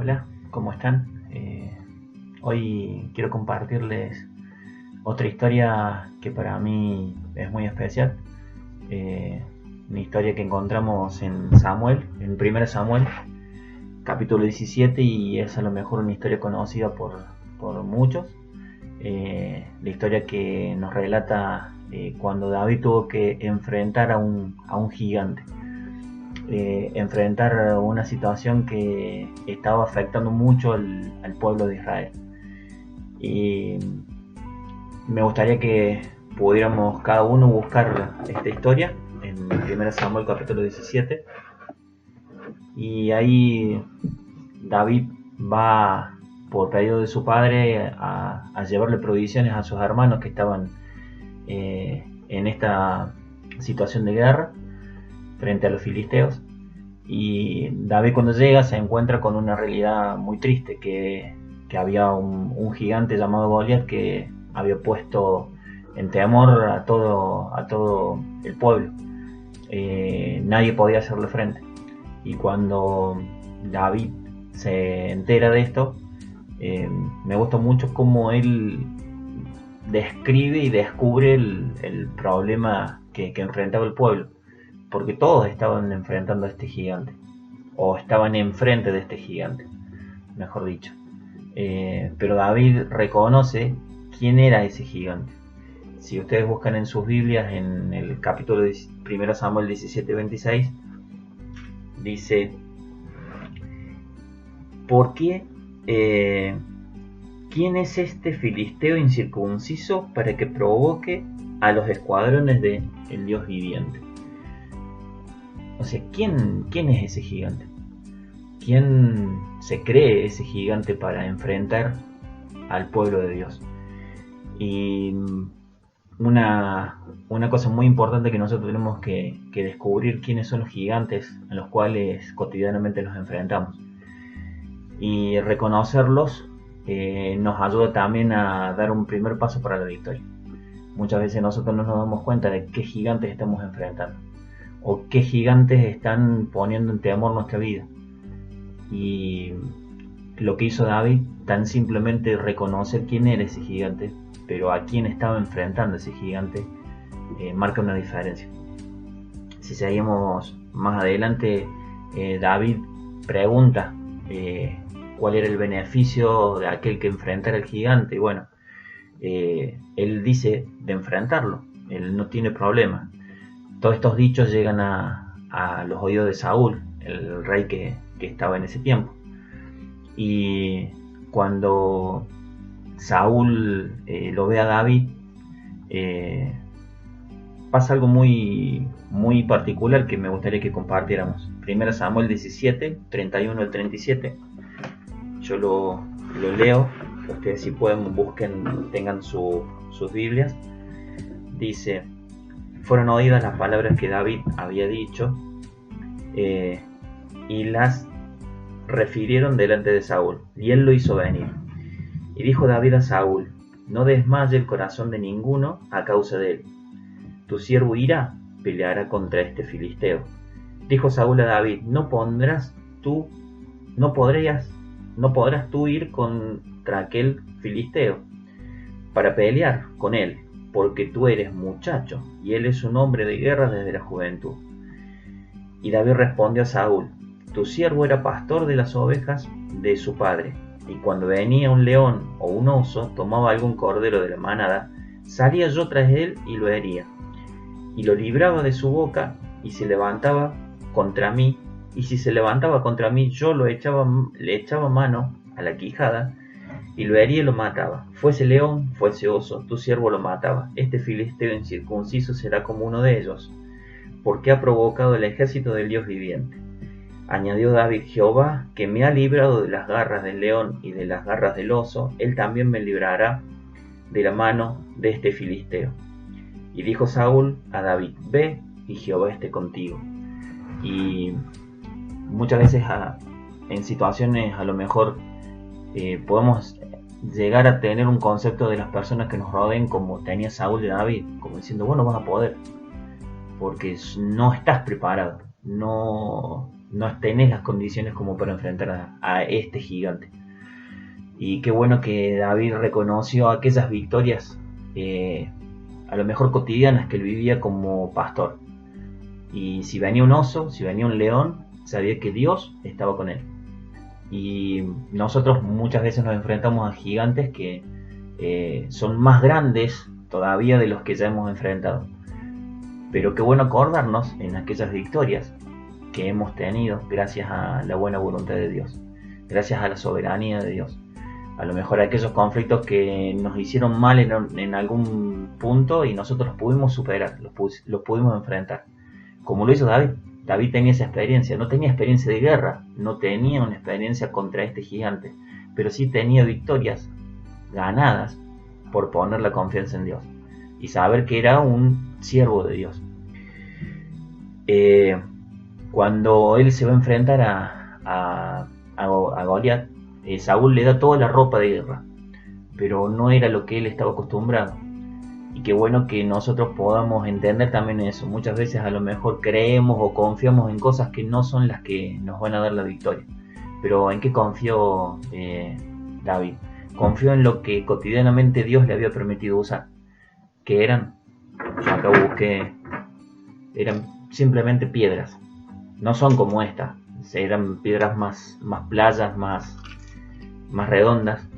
Hola, ¿cómo están? Hoy quiero compartirles otra historia que para mí es muy especial. Eh, una historia que encontramos en Samuel, en 1 Samuel, capítulo 17, y es a lo mejor una historia conocida por muchos. La historia que nos relata cuando David tuvo que enfrentar a un gigante. Enfrentar una situación que estaba afectando mucho al pueblo de Israel. Y me gustaría que pudiéramos cada uno buscar esta historia en 1 Samuel capítulo 17. Y ahí David va por pedido de su padre a llevarle provisiones a sus hermanos que estaban en esta situación de guerra frente a los filisteos. Y David, cuando llega, se encuentra con una realidad muy triste, que había un gigante llamado Goliat que había puesto en temor a todo el pueblo. Nadie podía hacerle frente. Y cuando David se entera de esto, me gusta mucho cómo él describe y descubre el problema que enfrentaba el pueblo, porque todos estaban enfrentando a este gigante, o estaban enfrente de este gigante, mejor dicho. Pero David reconoce quién era ese gigante. Si ustedes buscan en sus Biblias, en el capítulo de 1 Samuel 17:26, dice: ¿por qué? ¿Quién es este filisteo incircunciso para que provoque a los escuadrones del Dios viviente? O sea, ¿quién es ese gigante? ¿Quién se cree ese gigante para enfrentar al pueblo de Dios? Y una cosa muy importante que nosotros tenemos que descubrir: quiénes son los gigantes a los cuales cotidianamente nos enfrentamos. Y reconocerlos nos ayuda también a dar un primer paso para la victoria. Muchas veces nosotros no nos damos cuenta de qué gigantes estamos enfrentando, o qué gigantes están poniendo en temor nuestra vida. Y lo que hizo David, tan simplemente reconocer quién era ese gigante, pero a quién estaba enfrentando ese gigante, marca una diferencia. Si seguimos más adelante, David pregunta cuál era el beneficio de aquel que enfrentara al gigante. Y bueno, él dice de enfrentarlo, él no tiene problema. Todos estos dichos llegan a los oídos de Saúl, el rey que estaba en ese tiempo. Y cuando Saúl lo ve a David, pasa algo muy, muy particular que me gustaría que compartiéramos. 1 Samuel 17, 31 al 37. Yo lo leo. Ustedes, si pueden, busquen, tengan sus Biblias. Dice: fueron oídas las palabras que David había dicho, y las refirieron delante de Saúl, y él lo hizo venir. Y dijo David a Saúl: no desmaye el corazón de ninguno a causa de él. Tu siervo irá, peleará contra este filisteo. Dijo Saúl a David: no podrás tú ir contra aquel filisteo para pelear con él, porque tú eres muchacho, y él es un hombre de guerra desde la juventud. Y David respondió a Saúl: tu siervo era pastor de las ovejas de su padre, y cuando venía un león o un oso, tomaba algún cordero de la manada, salía yo tras él y lo hería, y lo libraba de su boca, y se levantaba contra mí, y si se levantaba contra mí, yo le echaba mano a la quijada, y lo hería y lo mataba. Fuese león, fuese oso, tu siervo lo mataba. Este filisteo incircunciso será como uno de ellos, porque ha provocado el ejército del Dios viviente. Añadió David: Jehová, que me ha librado de las garras del león y de las garras del oso, él también me librará de la mano de este filisteo. Y dijo Saúl a David: ve, y Jehová esté contigo. Y muchas veces en situaciones a lo mejor podemos llegar a tener un concepto de las personas que nos rodeen como tenía Saúl de David, como diciendo: vos no vas a poder, porque no estás preparado, no no tenés las condiciones como para enfrentar a este gigante. Y qué bueno que David reconoció aquellas victorias, a lo mejor cotidianas, que él vivía como pastor. Y si venía un oso, si venía un león, sabía que Dios estaba con él. Y nosotros muchas veces nos enfrentamos a gigantes que son más grandes todavía de los que ya hemos enfrentado. Pero qué bueno acordarnos en aquellas victorias que hemos tenido gracias a la buena voluntad de Dios, gracias a la soberanía de Dios. A lo mejor aquellos conflictos que nos hicieron mal en algún punto y nosotros los pudimos superar, los pudimos enfrentar. Como lo hizo David. David tenía esa experiencia, no tenía experiencia de guerra, no tenía una experiencia contra este gigante, pero sí tenía victorias ganadas por poner la confianza en Dios y saber que era un siervo de Dios. Cuando él se va a enfrentar a Goliat, Saúl le da toda la ropa de guerra, pero no era lo que él estaba acostumbrado. Y qué bueno que nosotros podamos entender también eso. Muchas veces a lo mejor creemos o confiamos en cosas que no son las que nos van a dar la victoria. Pero ¿en qué confió David? Confió en lo que cotidianamente Dios le había permitido usar. Que eran, yo acá busqué, eran simplemente piedras. No son como esta. Eran piedras más playas, más redondas.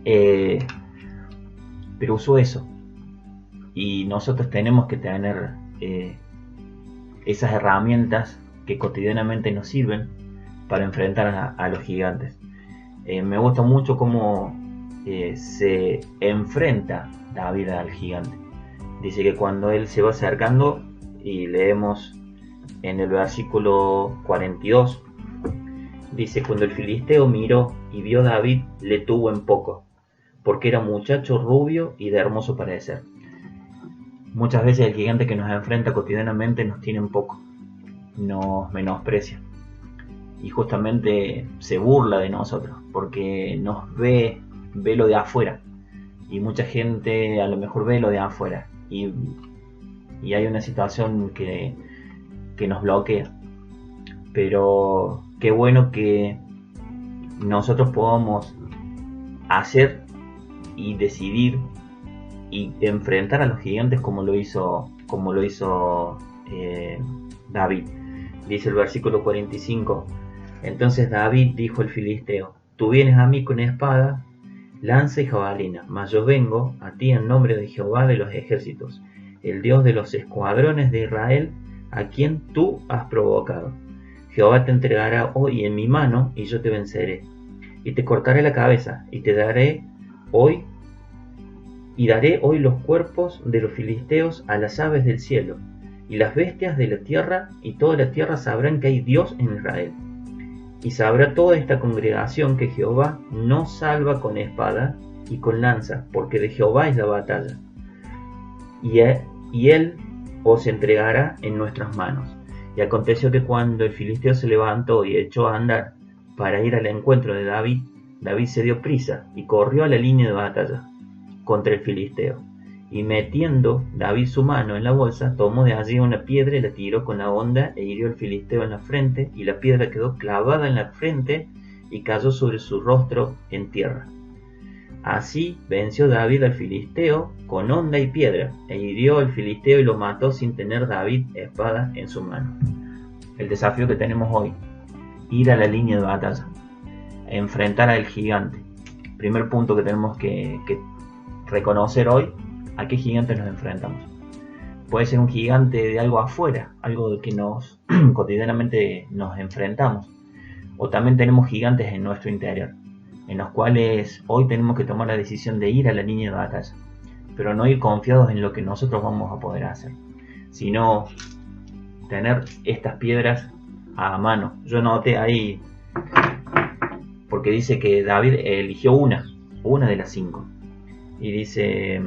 Pero usó eso. Y nosotros tenemos que tener esas herramientas que cotidianamente nos sirven para enfrentar a los gigantes. Me gusta mucho cómo se enfrenta David al gigante. Dice que cuando él se va acercando, y leemos en el versículo 42, dice: cuando el filisteo miró y vio a David, le tuvo en poco, porque era muchacho rubio y de hermoso parecer. Muchas veces el gigante que nos enfrenta cotidianamente nos tiene en poco, nos menosprecia y justamente se burla de nosotros porque nos ve lo de afuera, y mucha gente a lo mejor ve lo de afuera y hay una situación que nos bloquea. Pero qué bueno que nosotros podamos hacer y decidir y enfrentar a los gigantes como lo hizo David. Dice el versículo 45: entonces David dijo al filisteo: tú vienes a mí con espada, lanza y jabalina, mas yo vengo a ti en nombre de Jehová de los ejércitos, el Dios de los escuadrones de Israel, a quien tú has provocado. Jehová te entregará hoy en mi mano, y yo te venceré, y te cortaré la cabeza, y daré hoy los cuerpos de los filisteos a las aves del cielo, y las bestias de la tierra, y toda la tierra sabrán que hay Dios en Israel. Y sabrá toda esta congregación que Jehová no salva con espada y con lanza, porque de Jehová es la batalla. Y él os entregará en nuestras manos. Y aconteció que cuando el filisteo se levantó y echó a andar para ir al encuentro de David, David se dio prisa y corrió a la línea de batalla contra el filisteo. Y metiendo David su mano en la bolsa, tomó de allí una piedra y la tiró con la honda e hirió al filisteo en la frente, y la piedra quedó clavada en la frente y cayó sobre su rostro en tierra. Así venció David al filisteo con honda y piedra, e hirió al filisteo y lo mató sin tener David espada en su mano. El desafío que tenemos hoy: ir a la línea de batalla, enfrentar al gigante. Primer punto que tenemos que reconocer hoy: ¿a qué gigante nos enfrentamos? Puede ser un gigante de algo afuera, algo que nos cotidianamente nos enfrentamos, o también tenemos gigantes en nuestro interior, en los cuales hoy tenemos que tomar la decisión de ir a la línea de batalla, pero no ir confiados en lo que nosotros vamos a poder hacer, sino tener estas piedras a mano. Yo noté ahí, porque dice que David eligió una de las 5, y dice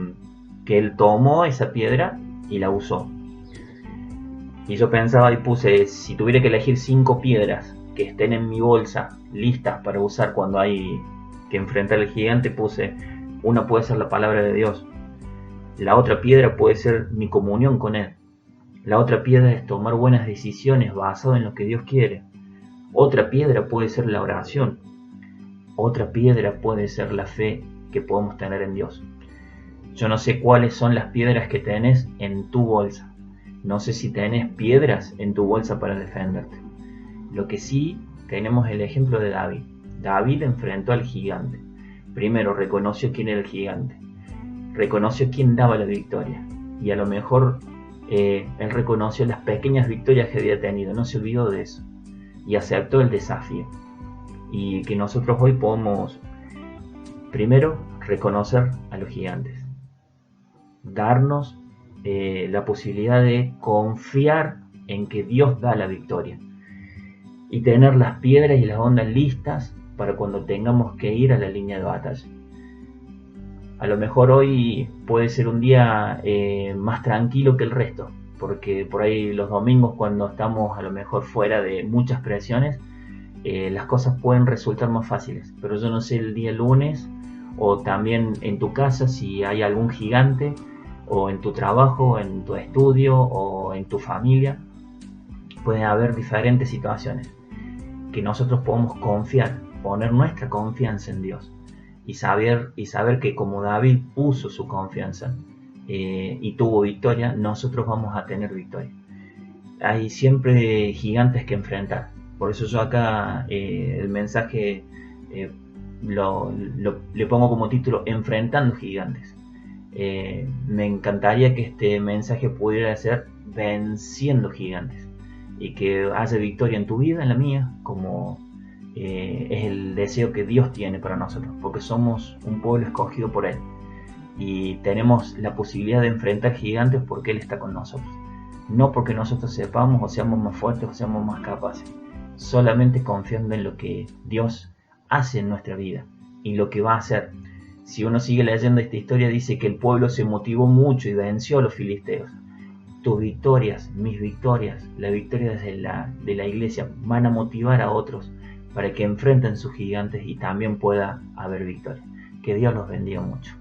que él tomó esa piedra y la usó. Y yo pensaba y puse: si tuviera que elegir 5 piedras que estén en mi bolsa listas para usar cuando hay que enfrentar al gigante, puse: una puede ser la palabra de Dios, la otra piedra puede ser mi comunión con él, La otra piedra es tomar buenas decisiones basado en lo que Dios quiere. Otra piedra puede ser la oración. Otra piedra puede ser la fe que podemos tener en Dios. Yo no sé cuáles son las piedras que tenés en tu bolsa. No sé si tenés piedras en tu bolsa para defenderte. Lo que sí, tenemos el ejemplo de David. David enfrentó al gigante. Primero reconoció quién era el gigante. Reconoció quién daba la victoria. Y a lo mejor él reconoció las pequeñas victorias que había tenido. No se olvidó de eso. Y aceptó el desafío. Y que nosotros hoy podemos, primero, reconocer a los gigantes. Darnos la posibilidad de confiar en que Dios da la victoria. Y tener las piedras y las ondas listas para cuando tengamos que ir a la línea de batalla. A lo mejor hoy puede ser un día más tranquilo que el resto, porque por ahí los domingos, cuando estamos a lo mejor fuera de muchas presiones, las cosas pueden resultar más fáciles. Pero yo no sé el día lunes, o también en tu casa, si hay algún gigante, o en tu trabajo, en tu estudio, o en tu familia. Pueden haber diferentes situaciones que nosotros podemos confiar, poner nuestra confianza en Dios y saber que como David puso su confianza y tuvo victoria, nosotros vamos a tener victoria. Hay siempre gigantes que enfrentar. Por eso yo acá el mensaje le pongo como título Enfrentando gigantes. Me encantaría que este mensaje pudiera ser Venciendo gigantes, y que haya victoria en tu vida, en la mía, como es el deseo que Dios tiene para nosotros, porque somos un pueblo escogido por Él y tenemos la posibilidad de enfrentar gigantes porque Él está con nosotros, no porque nosotros sepamos o seamos más fuertes o seamos más capaces, solamente confiando en lo que Dios hace en nuestra vida y lo que va a hacer. Si uno sigue leyendo esta historia, dice que el pueblo se motivó mucho y venció a los filisteos. Tus victorias, mis victorias, la victoria de la iglesia van a motivar a otros para que enfrenten sus gigantes y también pueda haber victoria. Que Dios los bendiga mucho.